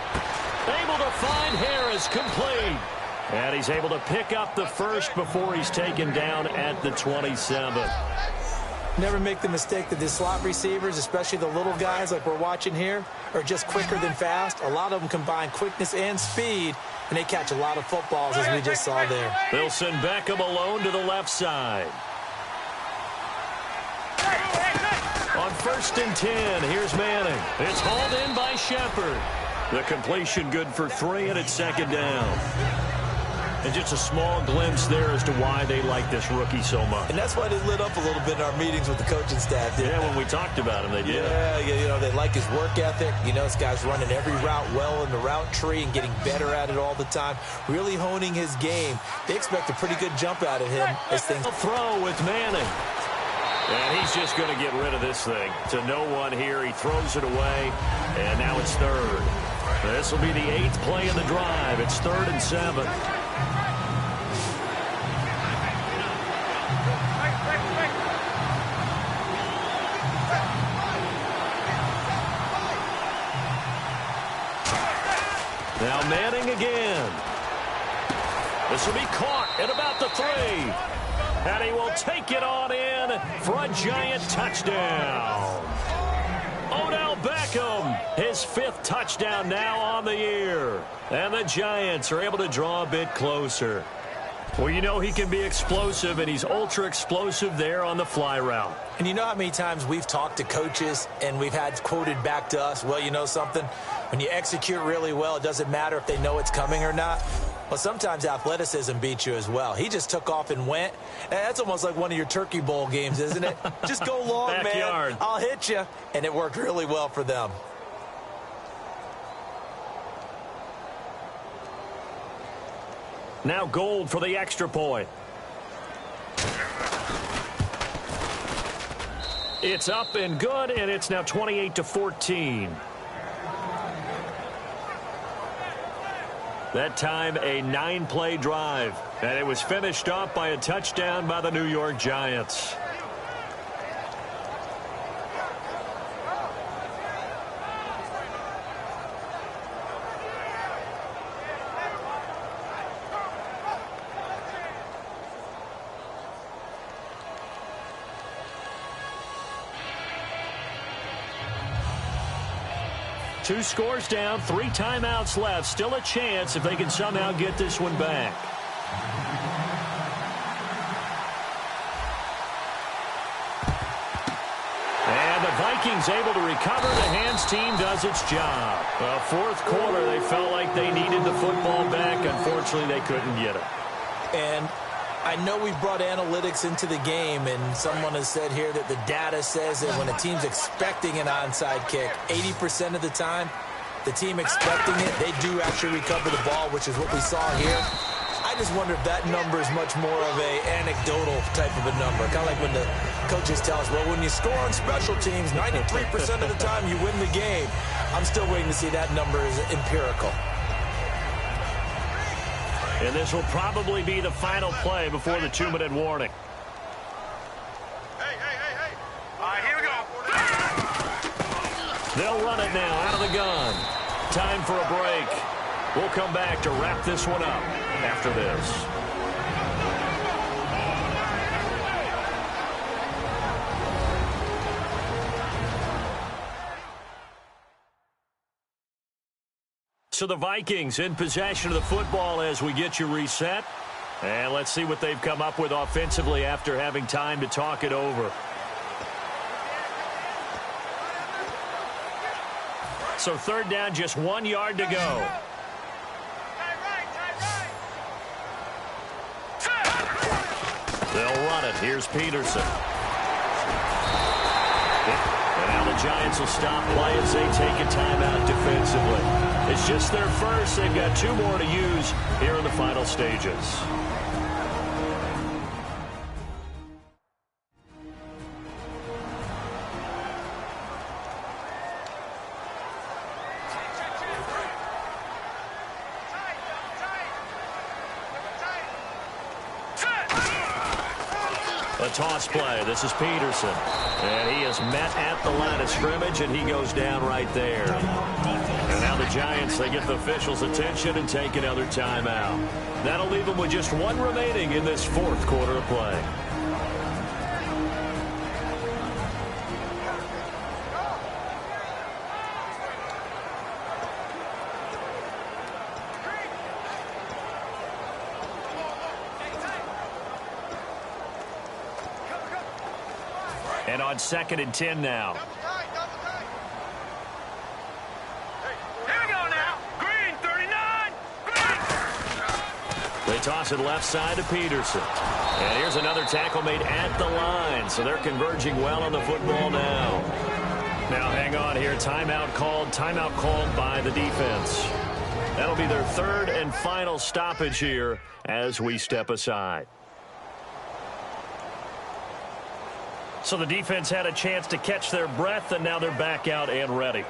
Able to find Harris, complete. And he's able to pick up the first before he's taken down at the 27. Never make the mistake that the slot receivers, especially the little guys like we're watching here, are just quicker than fast. A lot of them combine quickness and speed, and they catch a lot of footballs, as we just saw there. They'll send Beckham alone to the left side. On 1st and 10, here's Manning. It's hauled in by Shepard. The completion good for 3, and it's 2nd down. And just a small glimpse there as to why they like this rookie so much. And that's why they lit up a little bit in our meetings with the coaching staff. Yeah, when we talked about him, they did. Yeah, you know, they like his work ethic. You know, this guy's running every route well in the route tree and getting better at it all the time. Really honing his game. They expect a pretty good jump out of him as things throw with Manning. And he's just going to get rid of this thing. To no one here. He throws it away, and now it's third. This will be the 8th play of the drive. It's 3rd and 7. Now Manning again. This will be caught at about the 3. And he will take it on in for a Giant touchdown. Odell Beckham, his 5th touchdown now on the year. And the Giants are able to draw a bit closer. Well, you know he can be explosive, and he's ultra explosive there on the fly route. And you know how many times we've talked to coaches and we've had quoted back to us, well, you know something? When you execute really well, it doesn't matter if they know it's coming or not. Well, sometimes athleticism beats you as well. He just took off and went. And that's almost like one of your Turkey Bowl games, isn't it? Just go long, Backyard. man. I'll hit you. And it worked really well for them. Now Gold for the extra point. It's up and good, and it's now 28-14. That time a 9-play drive, and it was finished off by a touchdown by the New York Giants. Two scores down, 3 timeouts left. Still a chance if they can somehow get this one back. And the Vikings able to recover. The hands team does its job. Well, 4th quarter, they felt like they needed the football back. Unfortunately, they couldn't get it. And I know we brought analytics into the game, and someone has said here that the data says that when a team's expecting an onside kick, 80% of the time, the team expecting it, they do actually recover the ball, which is what we saw here. I just wonder if that number is much more of a anecdotal type of a number. Kind of like when the coaches tell us, well, when you score on special teams, 93% of the time you win the game. I'm still waiting to see that number is empirical. And this will probably be the final play before the 2-minute warning. Hey. All right, here we go. They'll run it now out of the gun. Time for a break. We'll come back to wrap this one up after this. So the Vikings in possession of the football as we get you reset. And let's see what they've come up with offensively after having time to talk it over. So 3rd down, just 1 yard to go. They'll run it. Here's Peterson. And now the Giants will stop play as they take a timeout defensively. It's just their first. They've got 2 more to use here in the final stages. A toss play. This is Peterson. And he is met at the line of scrimmage, and he goes down right there. And now the Giants, they get the officials' attention and take another timeout. That'll leave them with just 1 remaining in this 4th quarter of play. And on 2nd and 10 now. They toss it left side to Peterson. And here's another tackle made at the line. So they're converging well on the football now. Now hang on here. Timeout called by the defense. That'll be their 3rd and final stoppage here as we step aside. So the defense had a chance to catch their breath, and now they're back out and ready.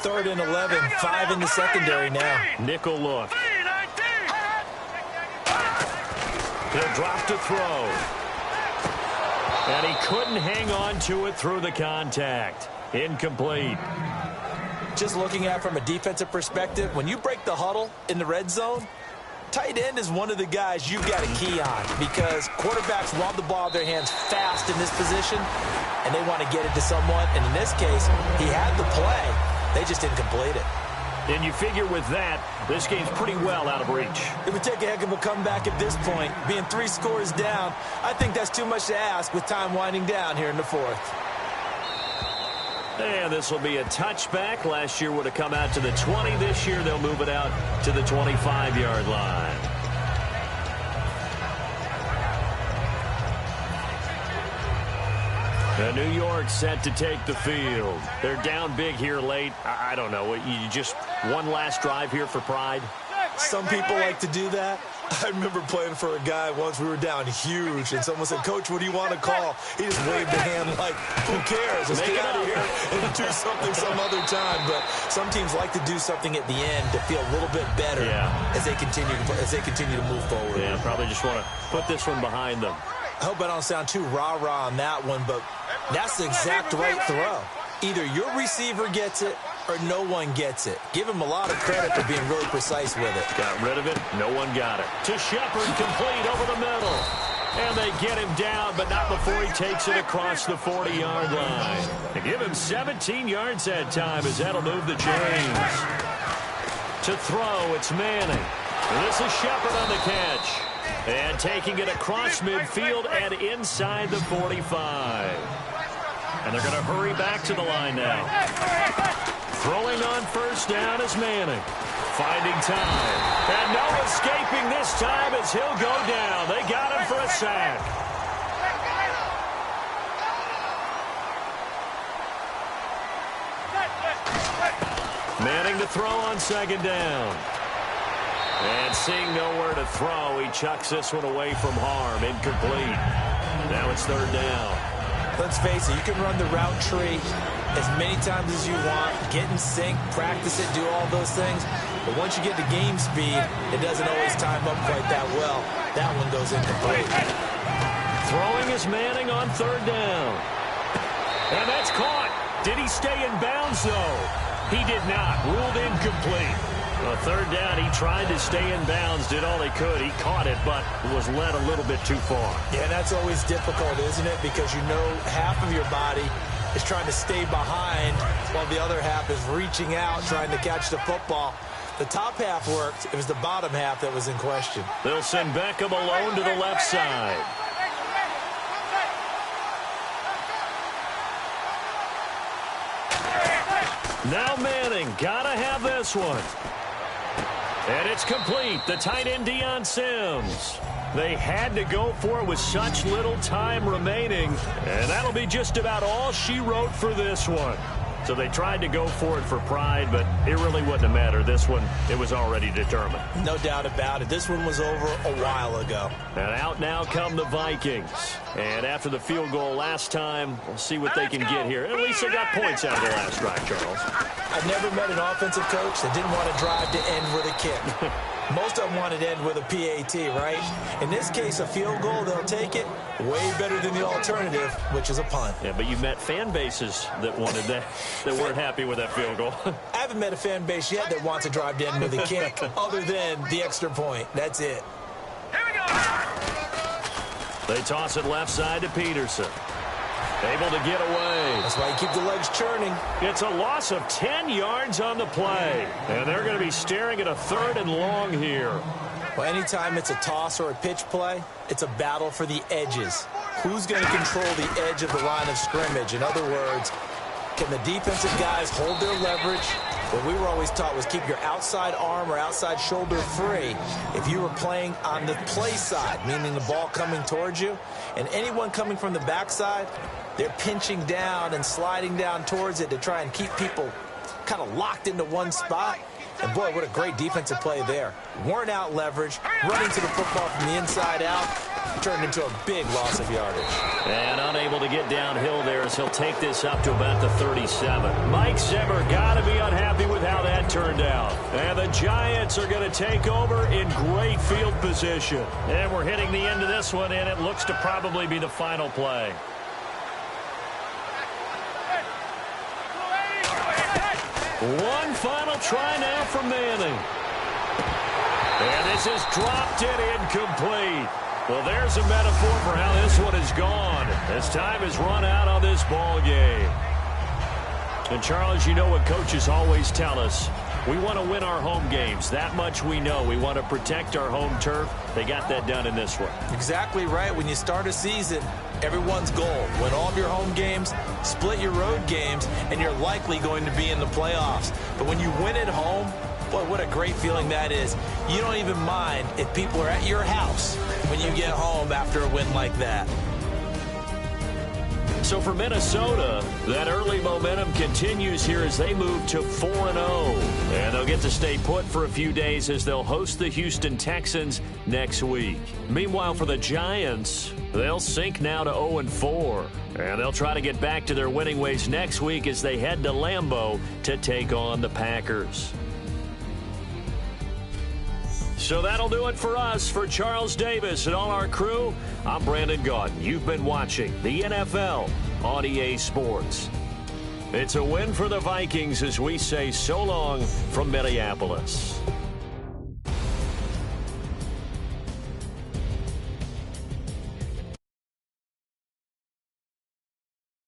Third and 11, 5 in the secondary now. Nickel look. He'll drop to throw. And he couldn't hang on to it through the contact. Incomplete. Just looking at it from a defensive perspective, when you break the huddle in the red zone, tight end is one of the guys you've got a key on because quarterbacks want the ball in their hands fast in this position, and they want to get it to someone. And in this case, he had the play. They just didn't complete it. And you figure with that, this game's pretty well out of reach. It would take a heck of a comeback at this point. Being 3 scores down, I think that's too much to ask with time winding down here in the fourth. And this will be a touchback. Last year would have come out to the 20. This year they'll move it out to the 25-yard line. New York set to take the field. They're down big here late. I don't know. You just one last drive here for pride? Some people like to do that. I remember playing for a guy once. We were down huge, and someone said, "Coach, what do you want to call?" He just waved a hand like, "Who cares? Let's get out of here and do something some other time." But some teams like to do something at the end to feel a little bit better as they continue to move forward. Yeah, probably just want to put this one behind them. I hope I don't sound too rah-rah on that one, but that's the exact right throw. Either your receiver gets it or no one gets it. Give him a lot of credit for being really precise with it. Got rid of it. No one got it. To Shepard, complete over the middle. And they get him down, but not before he takes it across the 40-yard line. They give him 17 yards that time as that'll move the chains. To throw, it's Manning. This is Shepard on the catch. And taking it across midfield and inside the 45. And they're going to hurry back to the line now. Throwing on first down is Manning. Finding time. And no escaping this time as he'll go down. They got him for a sack. Manning to throw on second down. And seeing nowhere to throw, he chucks this one away from harm. Incomplete. Now it's third down. Let's face it, you can run the route tree as many times as you want, get in sync, practice it, do all those things. But once you get to game speed, it doesn't always time up quite that well. That one goes incomplete. Throwing is Manning on third down. And that's caught. Did he stay in bounds, though? He did not. Ruled incomplete. Well, third down, he tried to stay in bounds, did all he could. He caught it, but was led a little bit too far. Yeah, that's always difficult, isn't it? Because you know half of your body is trying to stay behind while the other half is reaching out, trying to catch the football. The top half worked. It was the bottom half that was in question. They'll send Beckham alone to the left side. Now Manning, gotta have this one. And it's complete. The tight end, Deion Sims. They had to go for it with such little time remaining. And that'll be just about all she wrote for this one. So they tried to go for it for pride, but it really wouldn't have mattered. This one, it was already determined. No doubt about it. This one was over a while ago. And out now come the Vikings. And after the field goal last time, we'll see what they can get here. At least they got points out of the last drive, Charles. I've never met an offensive coach that didn't want to drive to end with a kick. Most of them wanted to end with a PAT, right? In this case, a field goal, they'll take it. Way better than the alternative, which is a punt. Yeah, but you met fan bases that wanted that, that weren't happy with that field goal. I haven't met a fan base yet that wants to drive to end with a kick other than the extra point. That's it. Here we go. They toss it left side to Peterson. Able to get away. That's why you keep the legs churning. It's a loss of 10 yards on the play. And they're going to be staring at a third and long here. Well, anytime it's a toss or a pitch play, it's a battle for the edges. Who's going to control the edge of the line of scrimmage? In other words, can the defensive guys hold their leverage What we were always taught was keep your outside arm or outside shoulder free if you were playing on the play side, meaning the ball coming towards you. And anyone coming from the backside, they're pinching down and sliding down towards it to try and keep people kind of locked into one spot. And boy, what a great defensive play there. Weren't out leverage, running to the football from the inside out, turned into a big loss of yardage. And unable to get downhill there as he'll take this up to about the 37. Mike Zimmer got to be unhappy with how that turned out. And the Giants are going to take over in great field position. And we're hitting the end of this one, and it looks to probably be the final play. One final try now from Manning. And this is dropped and incomplete. Well, there's a metaphor for how this one is gone as time has run out on this ball game. And, Charles, you know what coaches always tell us. We want to win our home games. That much we know. We want to protect our home turf. They got that done in this one. Exactly right. When you start a season, everyone's goal: win all of your home games, split your road games, and you're likely going to be in the playoffs. But when you win at home, boy, what a great feeling that is. You don't even mind if people are at your house when you get home after a win like that. So for Minnesota, that early momentum continues here as they move to 4-0. And they'll get to stay put for a few days as they'll host the Houston Texans next week. Meanwhile, for the Giants, they'll sink now to 0-4. And they'll try to get back to their winning ways next week as they head to Lambeau to take on the Packers. So that'll do it for us. For Charles Davis and all our crew, I'm Brandon Gaudin. You've been watching the NFL on EA Sports. It's a win for the Vikings as we say so long from Minneapolis.